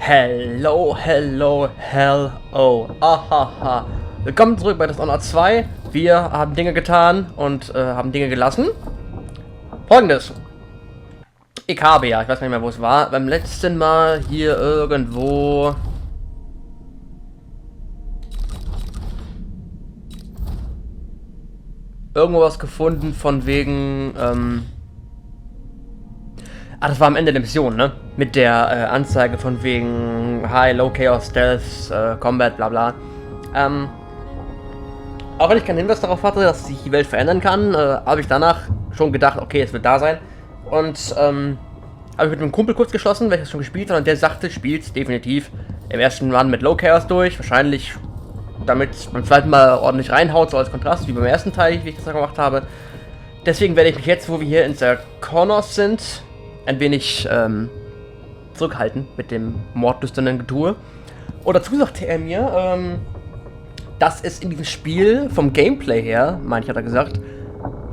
Hello, hello, hello. Ahaha. Willkommen zurück bei Dishonored 2. Wir haben Dinge getan und haben Dinge gelassen. Folgendes. Ich habe ja, ich weiß nicht mehr, wo es war, beim letzten Mal hier irgendwo... irgendwas gefunden von wegen, das war am Ende der Mission, ne? Mit der Anzeige von wegen High, Low Chaos, Stealth, Combat, bla bla. Auch wenn ich keinen Hinweis darauf hatte, dass sich die Welt verändern kann, habe ich danach schon gedacht, okay, es wird da sein. Und habe ich mit einem Kumpel kurz geschlossen, welches schon gespielt hat, und der sagte, spielt definitiv im ersten Run mit Low Chaos durch. Wahrscheinlich, damit beim zweiten Mal ordentlich reinhaut, so als Kontrast, wie beim ersten Teil, wie ich das gemacht habe. Deswegen werde ich mich jetzt, wo wir hier in der Corners sind, ein wenig zurückhalten mit dem mordlüsternen Getue. Und dazu sagte er mir, dass es in diesem Spiel vom Gameplay her, manch hat er gesagt,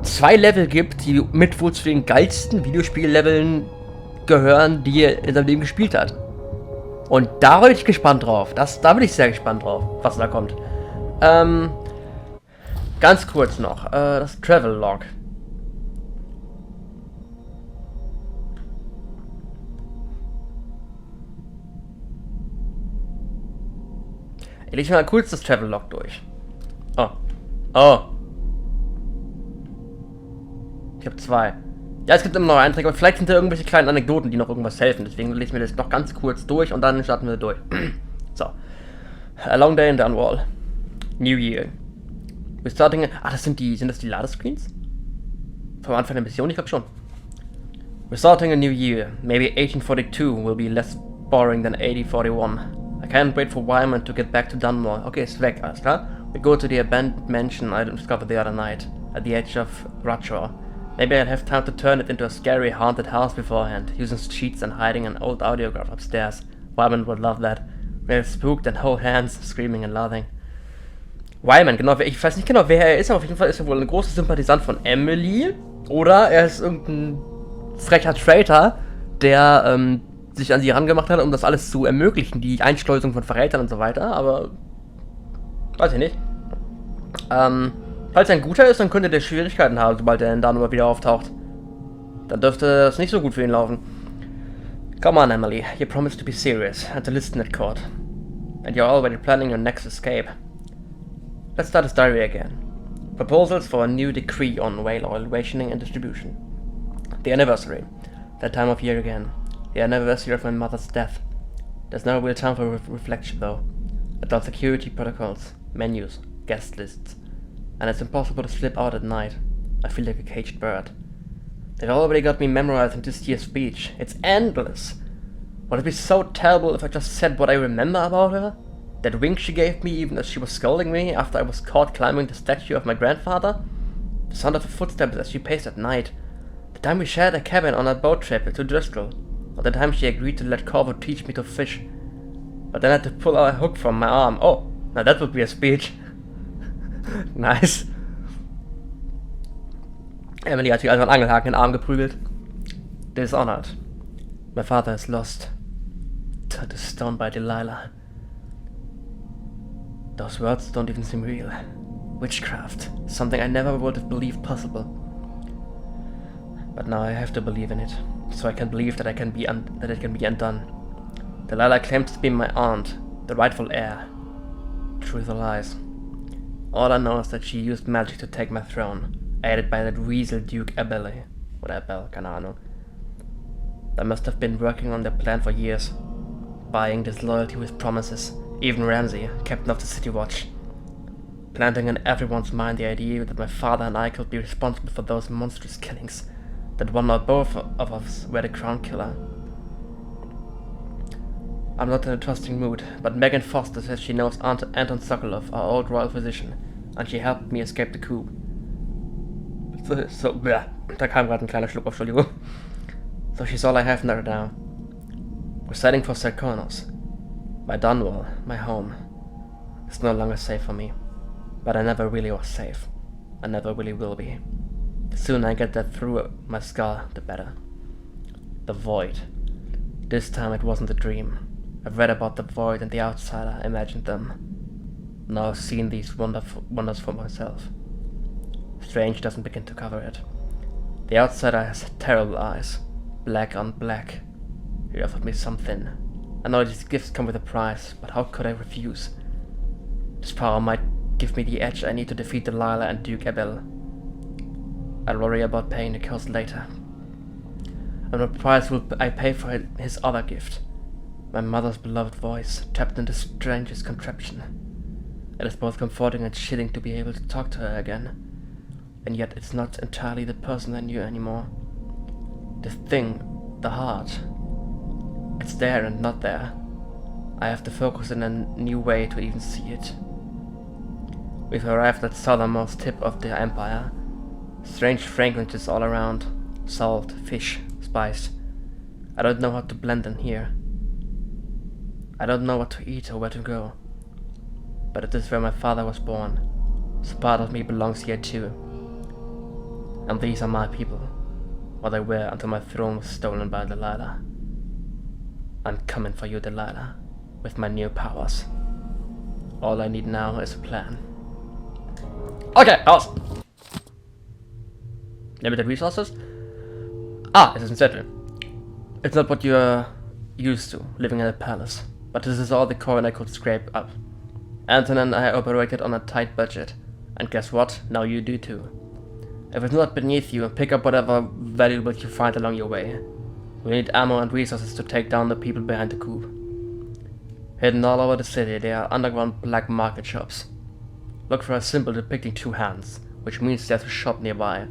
2 Level gibt, die mit wohl zu den geilsten Videospielleveln gehören, die er in seinem Leben gespielt hat. Und da bin ich gespannt drauf. Da bin ich sehr gespannt drauf, was da kommt. Ganz kurz noch, das Travel Log. Ich lese mal kurz das Travel-Log durch. Oh. Ich habe 2. Ja, es gibt immer noch Einträge, aber vielleicht sind da irgendwelche kleinen Anekdoten, die noch irgendwas helfen. Deswegen lese ich mir das noch ganz kurz durch und dann starten wir durch. So. A long day in Dunwall. New Year. We're starting... sind das die Ladescreens? Vom Anfang der Mission? Ich glaube schon. We're starting a new year. Maybe 1842 will be less boring than 1841. I can't wait for Wyman to get back to Dunmore. Okay, ist weg, alles klar. We go to the abandoned mansion I discovered the other night, at the edge of Rutshore. Maybe I'll have time to turn it into a scary haunted house beforehand, using cheats and hiding an old audiograph upstairs. Wyman would love that. We're spooked and hold hands, screaming and laughing. Wyman, genau, ich weiß nicht genau, wer er ist, aber auf jeden Fall ist er wohl ein großer Sympathisant von Emily. Oder er ist irgendein frecher Traitor, der, sich an sie herangemacht hat, um das alles zu ermöglichen, die Einschleusung von Verrätern und so weiter, aber weiß ich nicht. Falls er ein guter ist, dann könnte der Schwierigkeiten haben, sobald er dann wieder auftaucht. Dann dürfte das nicht so gut für ihn laufen. Come on, Emily, you promised to be serious and to listen at court. And you're already planning your next escape. Let's start his diary again. Proposals for a new decree on whale oil rationing and distribution. The anniversary. That time of year again. The anniversary of my mother's death. There's no real time for reflection though. Adult security protocols, menus, guest lists. And it's impossible to slip out at night. I feel like a caged bird. They've already got me memorizing this year's speech. It's endless. Would it be so terrible if I just said what I remember about her? That wink she gave me even as she was scolding me after I was caught climbing the statue of my grandfather? The sound of her footsteps as she paced at night. The time we shared a cabin on a boat trip to Driscoll. Or the time she agreed to let Corvo teach me to fish. But then I had to pull out a hook from my arm. Oh, now that would be a speech. Nice. Emily hat sich also einen Angelhaken in den Arm geprügelt. Dishonored. My father is lost. Turned to stone by Delilah. Those words don't even seem real. Witchcraft. Something I never would have believed possible. But now I have to believe in it. So I can believe that it can be undone. Delilah claims to be my aunt, the rightful heir. Truth or lies? All I know is that she used magic to take my throne, aided by that weasel Duke Abele. Oder Abel, keine Ahnung. They must have been working on their plan for years, buying disloyalty with promises. Even Ramsay, captain of the City Watch, planting in everyone's mind the idea that my father and I could be responsible for those monstrous killings. That one or both of us were the crown killer. I'm not in a trusting mood, but Megan Foster says she knows Anton Sokolov, our old royal physician, and she helped me escape the coup. Da kam gerade ein kleiner Schluck auf, Entschuldigung. So she's all I have now. We're setting for Sarkonos. My Dunwall, my home, is no longer safe for me. But I never really was safe. I never really will be. The sooner I get that through my skull, the better. The void. This time it wasn't a dream. I've read about the void and the outsider, imagined them. Now I've seen these wonders for myself. Strange doesn't begin to cover it. The outsider has terrible eyes, black on black. He offered me something. I know these gifts come with a price, but how could I refuse? This power might give me the edge I need to defeat Delilah and Duke Abel. I'll worry about paying the cost later. And what price will I pay for his other gift? My mother's beloved voice, trapped in the strangest contraption. It is both comforting and chilling to be able to talk to her again. And yet it's not entirely the person I knew anymore. The thing, the heart. It's there and not there. I have to focus in a new way to even see it. We've arrived at the southernmost tip of the empire. Strange fragrances all around. Salt, fish, spice. I don't know how to blend in here. I don't know what to eat or where to go. But it is where my father was born, so part of me belongs here too. And these are my people, what they were until my throne was stolen by Delilah. I'm coming for you, Delilah, with my new powers. All I need now is a plan. Okay, aus! Limited resources? Ah, it isn't settled. It's not what you're used to, living in a palace. But this is all the coin I could scrape up. Anton and I operated on a tight budget. And guess what? Now you do too. If it's not beneath you, pick up whatever valuables you find along your way. We need ammo and resources to take down the people behind the coup. Hidden all over the city, there are underground black market shops. Look for a symbol depicting two hands, which means there's a shop nearby.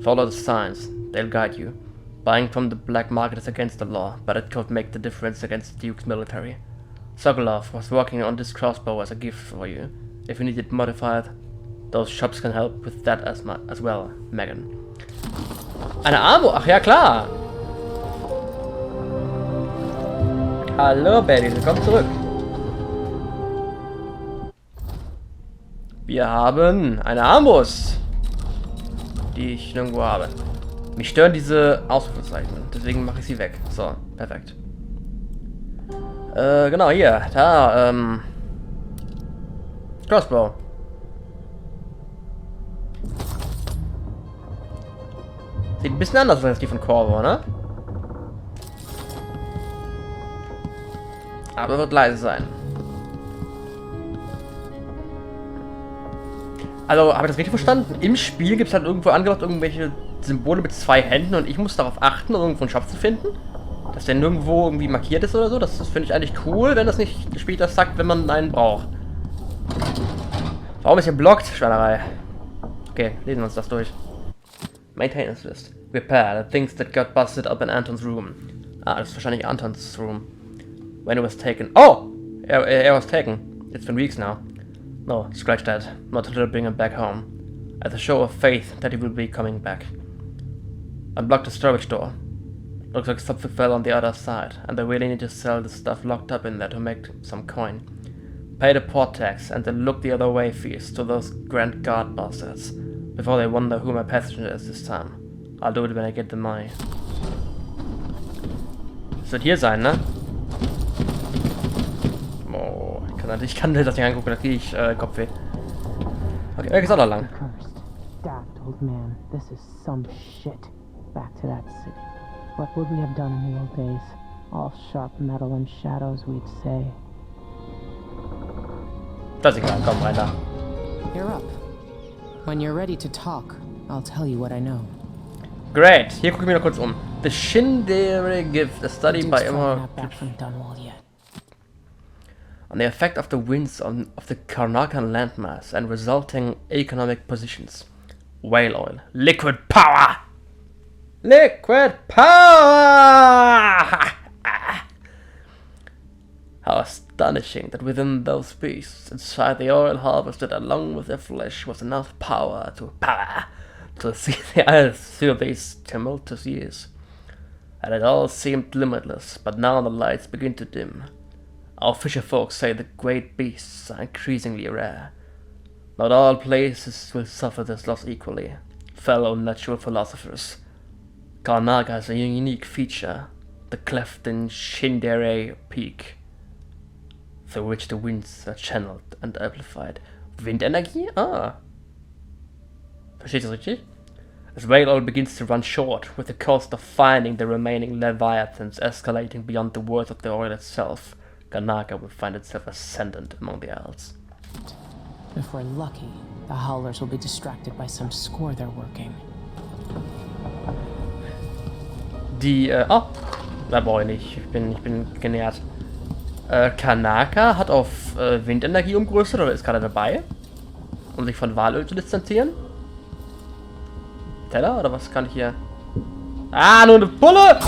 Follow the signs, they'll guide you. Buying from the black market is against the law, but it could make the difference against the Duke's military. Sokolov was working on this crossbow as a gift for you. If you need it modified, those shops can help with that as well, Megan. Eine Armbrust, ach ja klar! Hallo Baby, willkommen zurück. Wir haben eine Armbrust, die ich nirgendwo habe. Mich stören diese Ausrufezeichen, deswegen mache ich sie weg. So, perfekt. Genau, hier, da, Crossbow. Sieht ein bisschen anders aus als die von Corvo, ne? Aber wird leise sein. Also, habe ich das richtig verstanden? Im Spiel gibt es halt irgendwo angebracht irgendwelche Symbole mit zwei Händen und ich muss darauf achten, irgendwo einen Shop zu finden? Dass der nirgendwo irgendwie markiert ist oder so? Das finde ich eigentlich cool, wenn das nicht später sagt, wenn man einen braucht. Warum ist hier blockt? Schweinerei. Okay, lesen wir uns das durch. Maintenance List. Repair the things that got busted up in Anton's room. Ah, das ist wahrscheinlich Anton's room. When it was taken. Oh! Er was taken. It's been weeks now. No, scratch that. Not until I bring him back home. As a show of faith that he will be coming back. Unblock the storage door. Looks like something fell on the other side, and they really need to sell the stuff locked up in there to make some coin. Pay the port tax, and then look the other way fees to those Grand Guard bastards, before they wonder who my passenger is this time. I'll do it when I get the money. Das wird hier sein, ne? Oh, ich kann das nicht angucken, da kriege ich Kopfweh. Okay, er ist auch noch lang. Daft old man, this is some shit. Back to that city. What would we have done in the old days? All sharp metal and shadows, we'd say. Das ist egal, komm rein da. You're up. When you're ready to talk, I'll tell you what I know. Great. Hier gucke ich mir noch kurz um. The Shindere Gift, a study by Emma on the effect of the winds of the Karnakan landmass and resulting economic positions. Whale oil. Liquid power! Liquid power! How astonishing that within those beasts, inside the oil harvested along with their flesh, was enough power to see the earth through these tumultuous years. And it all seemed limitless, but now the lights begin to dim. Our fisher folks say the great beasts are increasingly rare. Not all places will suffer this loss equally, fellow natural philosophers. Karnaga has a unique feature, the cleft in Shindere Peak. through which the winds are channeled and amplified. Windenergie? Ah. Versteht ihr das richtig? As Whale begins to run short, with the cost of finding the remaining Leviathans escalating beyond the worth of the oil itself, Kanaka will find itself ascendant among the Isles. If we're lucky, the Howlers will be distracted by some score they're working. Da brauche ich nicht. Ich bin genährt. Kanaka hat auf Windenergie umgerüstet oder ist gerade dabei, um sich von Walöl zu distanzieren. Teller oder was kann ich hier? Ah, nur eine Pulle!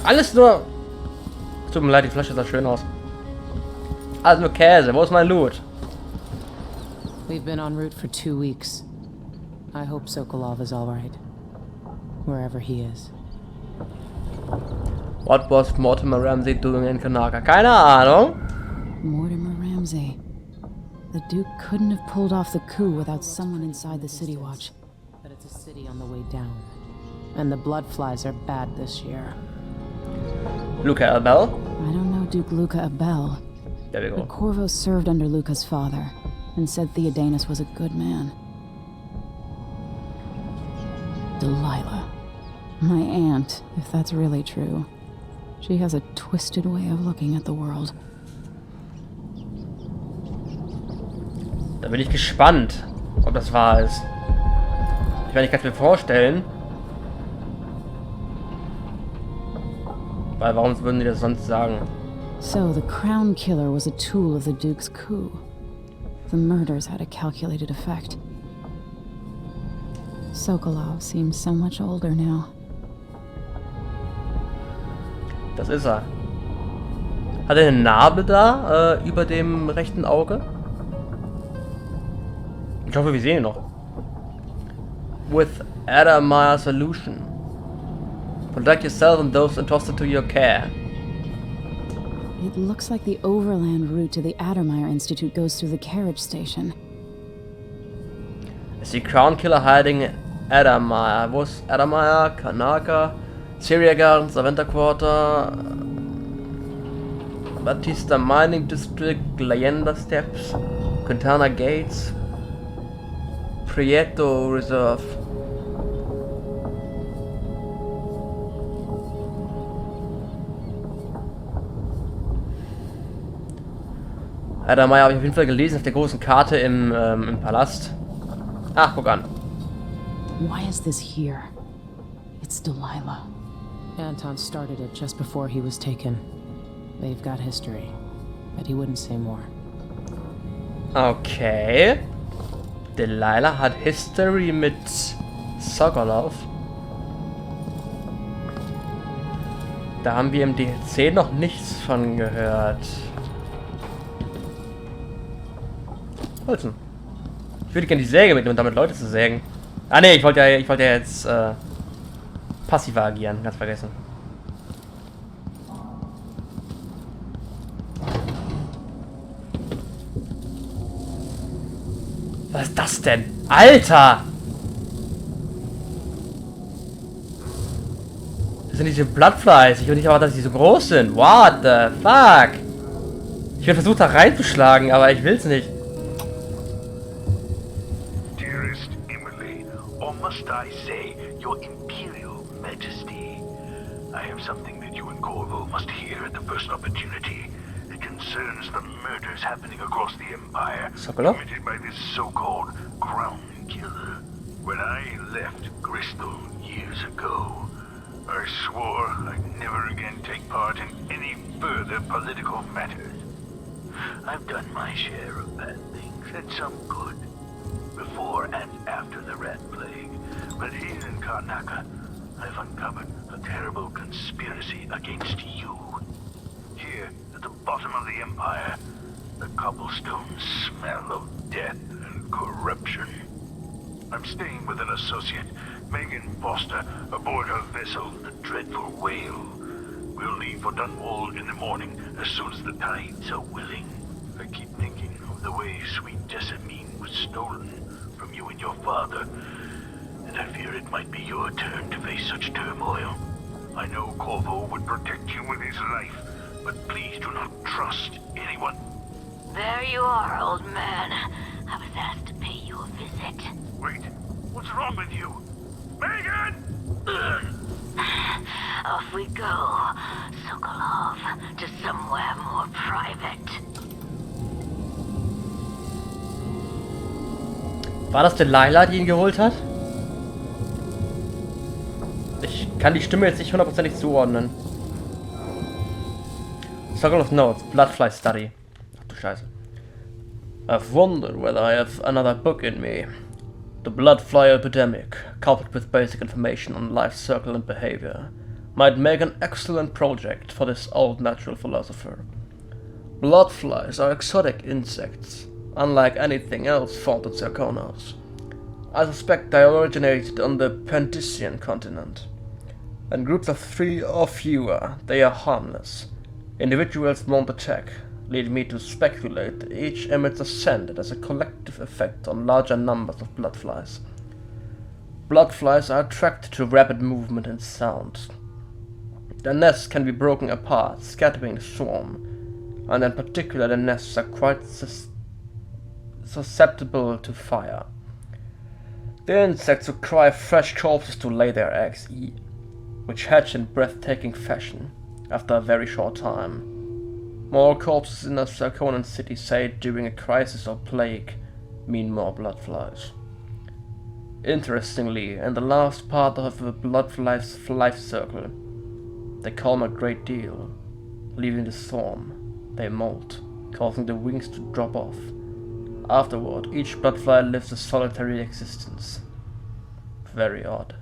Alles nur... Tut mir leid, die Flasche sah schön aus. Alles nur Käse, wo ist mein Loot? We've been en route for 2 weeks. I hope Sokolov is alright. Wherever he is. What was Mortimer Ramsey doing in Kanaka? Keine Ahnung. Mortimer Ramsey. The Duke couldn't have pulled off the coup without someone inside the City Watch. But it's a city on the way down. And the Bloodflies are bad this year. Luca Abel? I don't know Duke Luca Abel. There we go. But Corvo served under Luca's father and said Theodanis was a good man. Delilah. My aunt, if that's really true. She has a twisted way of looking at the world. Da bin ich gespannt, ob das wahr ist. Ich meine, ich kann es mir vorstellen. Weil warum würden die das sonst sagen? So, the Crown Killer was a tool of the Duke's coup. The murders had a calculated effect. Sokolov seems so much older now. Das ist er. Hat er eine Narbe da, über dem rechten Auge? Ich hoffe, wir sehen ihn noch. With Adamire Solution. Protect yourself and those entrusted to your care. It looks like the overland route to the Addermeyer Institute goes through the carriage station. I see Crown Killer hiding Adamire. Wo ist Adamire? Kanaka? Syria Gardens, Aventa Quarter, Batista Mining District, Leyenda Steps, Quintana Gates, Prieto Reserve. Adamire habe ich auf jeden Fall gelesen auf der großen Karte im Palast. Ach, guck an. Why is this here? It's Delilah. Anton started it just before he was taken. They've got history, but he wouldn't say more. Okay. Delilah hat History mit Sokolov. Da haben wir im DLC noch nichts von gehört. Holzen. Ich würde gerne die Säge mitnehmen, um damit Leute zu sägen. Ah ne, ich wollte ja jetzt passiver agieren, ganz vergessen. Was ist das denn? Alter! Das sind diese Bloodflies. Ich will nicht erwarten, dass die so groß sind. What the fuck? Ich will versucht, da reinzuschlagen, aber ich will's nicht. Dearest Emily, or must I say, your Imperial Majesty, I have something that you and Corvo must hear at the first opportunity. It concerns the murders happening across the Empire, Sokolov? committed by this so-called Crown Killer. When I left Bristol years ago, I swore I'd never again take part in any further political matters. I've done my share of bad things, and some good, before and after the Rat Plague. But here in Karnaka, I've uncovered a terrible conspiracy against you. Here, at the bottom of the Empire, the cobblestones smell of death and corruption. I'm staying with an associate, Megan Foster, aboard her vessel, the Dreadful Whale. We'll leave for Dunwall in the morning, as soon as the tides are willing. I keep thinking of the way sweet Jessamine was stolen from you and your father, and I fear it might be your turn to face such turmoil. I know Corvo would protect you with his life, but please do not trust anyone. There you are, old man. I was asked to pay you a visit. Wait, what's wrong with you? Megan! Off we go, Sokolov, to somewhere more private. War das Delilah, die ihn geholt hat? Ich kann die Stimme jetzt nicht hundertprozentig zuordnen. Circle of Notes, Bloodfly Study. Ach du Scheiße. I've wondered whether I have another book in me. The Bloodfly epidemic, coupled with basic information on life cycle and behavior, might make an excellent project for this old natural philosopher. Bloodflies are exotic insects, unlike anything else found in Zirconos. I suspect they originated on the Pandician continent. In groups of 3 or fewer, they are harmless. Individuals won't attack, leading me to speculate that each emits a scent that has a collective effect on larger numbers of bloodflies. Bloodflies are attracted to rapid movement and sound. Their nests can be broken apart, scattering the swarm, and in particular the nests are quite susceptible to fire. The insects require fresh corpses to lay their eggs, which hatch in breathtaking fashion after a very short time. More corpses in a Zirconan city, say during a crisis or plague, mean more bloodflies. Interestingly, in the last part of the bloodfly's life circle, they calm a great deal. Leaving the swarm, they molt, causing the wings to drop off. Afterward, each bloodfly lives a solitary existence. Very odd.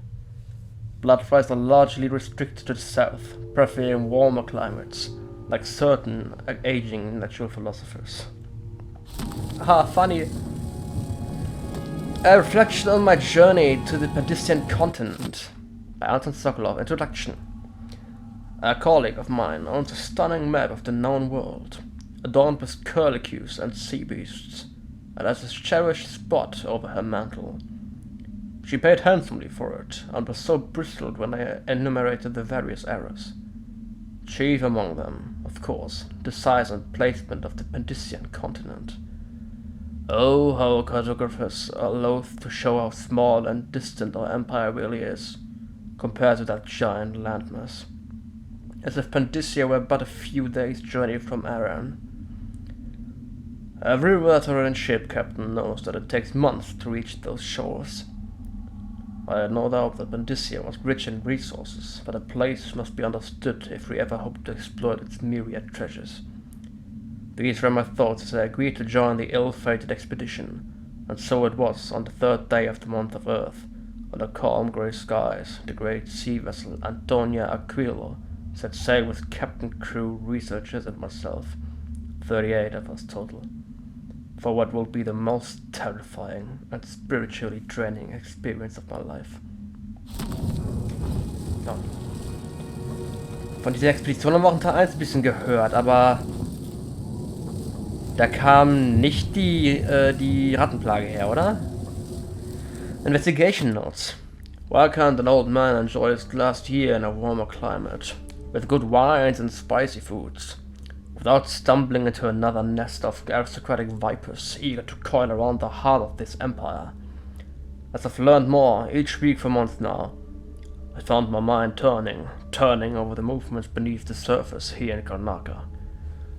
Bloodflies are largely restricted to the south, preferring warmer climates, like certain aging natural philosophers. Ah, funny. A reflection on my journey to the Pandician continent by Anton Sokolov. Introduction. A colleague of mine owns a stunning map of the known world, adorned with curlicues and sea beasts, and has a cherished spot over her mantle. She paid handsomely for it, and was so bristled when I enumerated the various errors. Chief among them, of course, the size and placement of the Pandician continent. Oh, how cartographers are loath to show how small and distant our empire really is, compared to that giant landmass. As if Pandicia were but a few days' journey from Aran. Every veteran ship captain knows that it takes months to reach those shores. I had no doubt that Pandicia was rich in resources, but the place must be understood if we ever hope to exploit its myriad treasures. These were my thoughts as I agreed to join the ill-fated expedition, and so it was on the 3rd day of the month of Earth, under calm grey skies, the great sea vessel Antonia Aquilo set sail with captain, crew, researchers and myself, 38 of us total, for what will be the most terrifying and spiritually draining experience of my life. Ja. Von dieser Expedition haben wir auch in Teil 1 ein bisschen gehört, aber da kam nicht die Rattenplage her, oder? Investigation notes. Why can't an old man enjoy his last year in a warmer climate, with good wines and spicy foods, without stumbling into another nest of aristocratic vipers eager to coil around the heart of this empire? As I've learned more each week for months now, I found my mind turning over the movements beneath the surface here in Karnaka.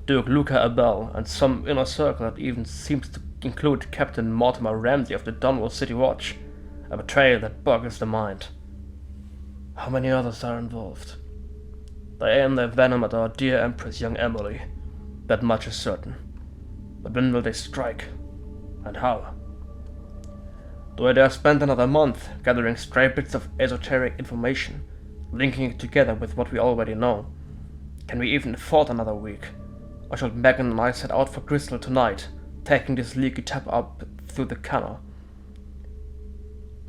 Duke Luca Abel and some inner circle that even seems to include Captain Mortimer Ramsey of the Dunwall City Watch, a betrayal that boggles the mind. How many others are involved? They aim their venom at our dear Empress, young Emily. That much is certain. But when will they strike? And how? Do I dare spend another month gathering stray bits of esoteric information, linking it together with what we already know? Can we even afford another week? Or shall Megan and I set out for Crystal tonight, taking this leaky tap up through the canal?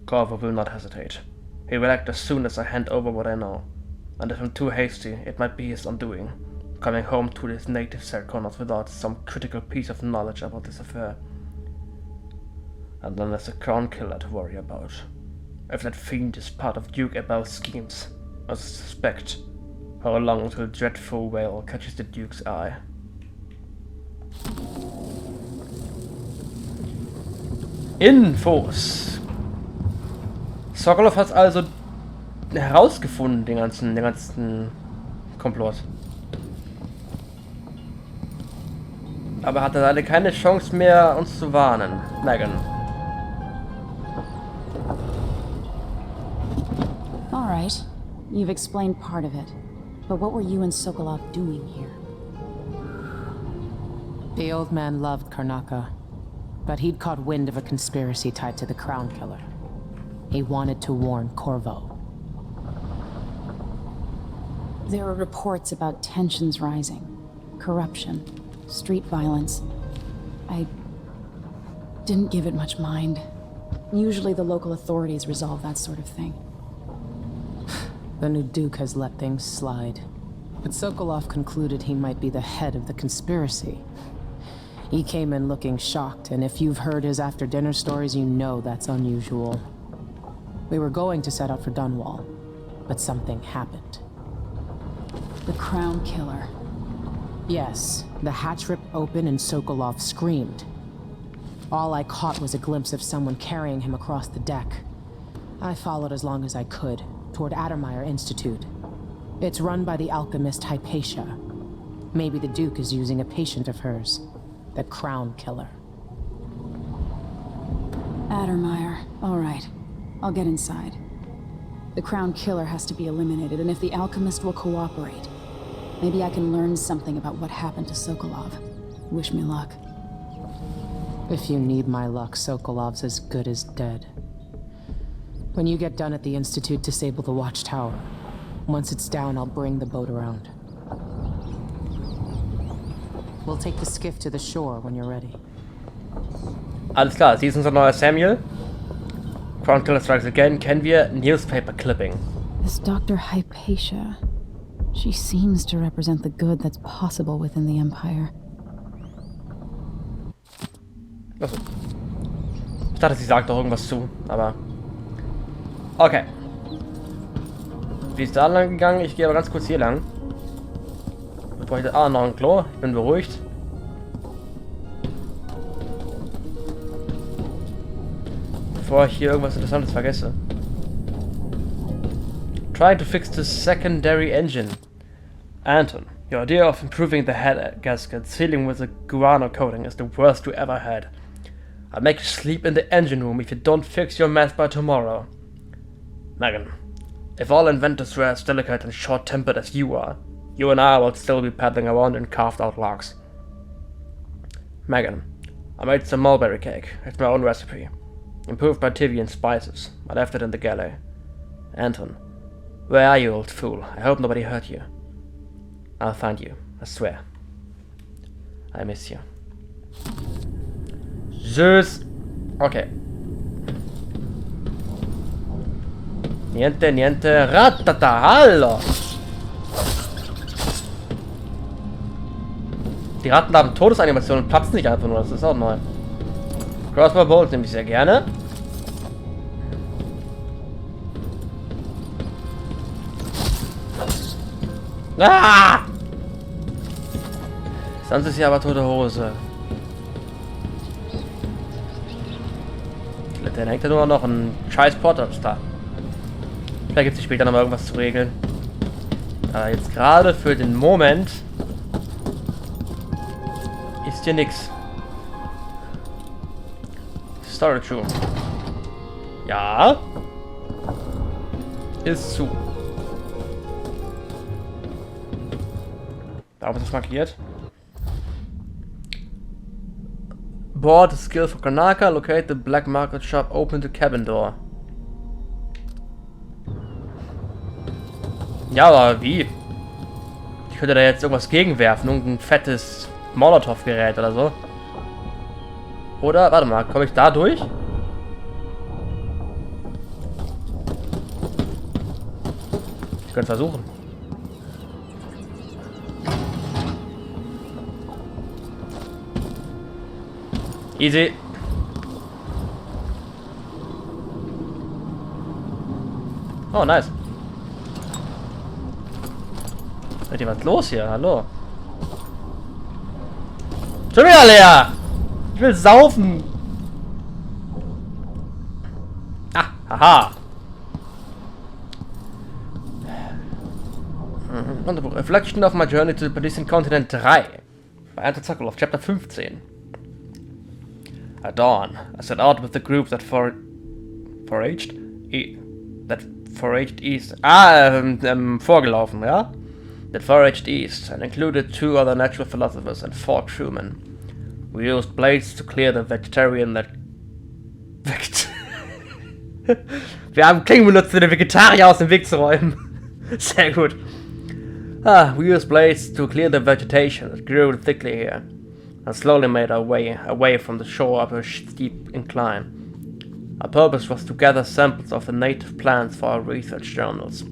Corvo will not hesitate. He will act as soon as I hand over what I know. And if I'm too hasty, it might be his undoing, coming home to his native Zirconos without some critical piece of knowledge about this affair. And then there's a crown killer to worry about. If that fiend is part of Duke Abel's schemes, I suspect how long until the dreadful wail catches the Duke's eye. Infos. Sokolov hat also herausgefunden, den ganzen Komplott. Aber hatte leider keine Chance mehr, uns zu warnen. Megan. All right. You've explained part of it. But what were you and Sokolov doing here? The old man loved Karnaka, but he'd caught wind of a conspiracy tied to the Crown Killer. He wanted to warn Corvo. There were reports about tensions rising, corruption, street violence. I didn't give it much mind. Usually the local authorities resolve that sort of thing. The new Duke has let things slide. But Sokolov concluded he might be the head of the conspiracy. He came in looking shocked, and if you've heard his after-dinner stories, you know that's unusual. We were going to set out for Dunwall, but something happened. The Crown Killer. Yes, the hatch ripped open and Sokolov screamed. All I caught was a glimpse of someone carrying him across the deck. I followed as long as I could, toward Addermeyer Institute. It's run by the alchemist Hypatia. Maybe the Duke is using a patient of hers, the Crown Killer. Addermeyer. All right. I'll get inside. The Crown Killer has to be eliminated, and if the alchemist will cooperate, maybe I can learn something about what happened to Sokolov. Wish me luck. If you need my luck, Sokolov's as good as dead. When you get done at the Institute, disable the watchtower. Once it's down, I'll bring the boat around. We'll take the skiff to the shore when you're ready. Alles klar, sie ist unser neuer Samuel. Crown Killer strikes again. Kennen wir Newspaper Clipping? This Dr. Hypatia. She seems to represent the good that's possible within the Empire. Achso. Ich dachte, sie sagt doch irgendwas zu, aber... Okay. Wie ist da lang gegangen? Ich gehe aber ganz kurz hier lang. Bevor ich das... Ah, noch ein Klo. Ich bin beruhigt. Bevor ich hier irgendwas Interessantes vergesse. Trying to fix the secondary engine. Anton, your idea of improving the head gasket sealing with a guano coating is the worst you ever had. I'll make you sleep in the engine room if you don't fix your mess by tomorrow. Megan, if all inventors were as delicate and short-tempered as you are, you and I would still be paddling around in carved-out logs. Megan, I made some mulberry cake. It's my own recipe. Improved by TV and spices. I left it in the galley. Anton, where are you, old fool? I hope nobody hurt you. I'll find you, I swear. I miss you. Tschüss. Okay. Niente, niente, ratata, hallo! Die Ratten haben Todesanimationen und platzen nicht einfach nur, das ist auch neu. Crossbow Bolt nehme ich sehr gerne. Ah! Sonst ist hier aber tote Hose. Dann hängt da nur noch ein scheiß Portal-Star. Vielleicht gibt es später noch mal irgendwas zu regeln. Aber jetzt gerade für den Moment ist hier nix. Storage Room. Ja. Ist zu. Warum ist das markiert? Board the skill for Karnaka, locate the black market shop, open the cabin door. Ja, aber wie? Ich könnte da jetzt irgendwas gegenwerfen, irgendein fettes Molotow-Gerät oder so. Oder, warte mal, komme ich da durch? Ich könnte versuchen. Easy. Oh, nice. Ist hier was los hier? Hallo? Schon wieder leer! Ich will saufen! Ah, haha! Unterbruch. Reflection of my journey to the Paladin Continent 3. By Enter Sokolov, Chapter 15. At dawn, I set out with the group that foraged east. Vorgelaufen, ja? That foraged east, and included 2 other natural philosophers and 4 crewmen. We used blades to clear the vegetarian that... Wir haben Klingen benutzt, um den Vegetarier aus dem Weg zu räumen. Sehr gut. We used blades to clear the vegetation that grew thickly here, and slowly made our way away from the shore up a steep incline. Our purpose was to gather samples of the native plants for our research journals.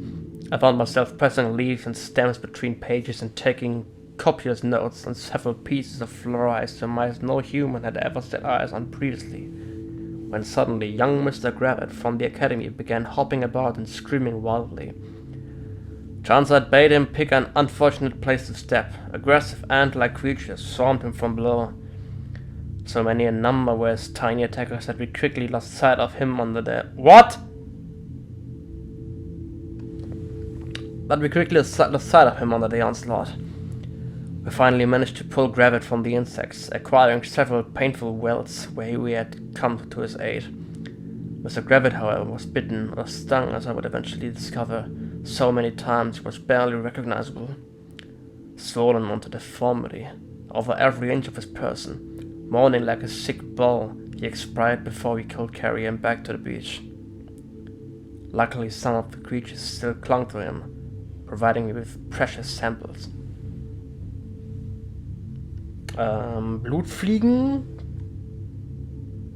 I found myself pressing leaves and stems between pages and taking copious notes on several pieces of flora I surmised no human had ever set eyes on previously, when suddenly young Mr. Gravitt from the academy began hopping about and screaming wildly. Chance had bade him pick an unfortunate place to step. Aggressive ant-like creatures swarmed him from below. So many in number were his tiny attackers that we quickly lost sight of him under the... What?! That we quickly lost sight of him under the onslaught. We finally managed to pull Gravitt from the insects, acquiring several painful welts where we had come to his aid. Mr. Gravitt, however, was bitten or stung, as I would eventually discover. So many times he was barely recognizable. Swollen onto deformity, over every inch of his person, moaning like a sick bull, he expired before we could carry him back to the beach. Luckily, some of the creatures still clung to him, providing me with precious samples. Blutfliegen?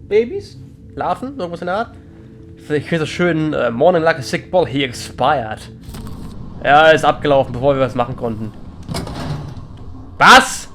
Babys? Larven? Irgendwas in der Art? Ich finde so schön, morning like a sick bull, he expired. Ja, ist abgelaufen, bevor wir was machen konnten. Was?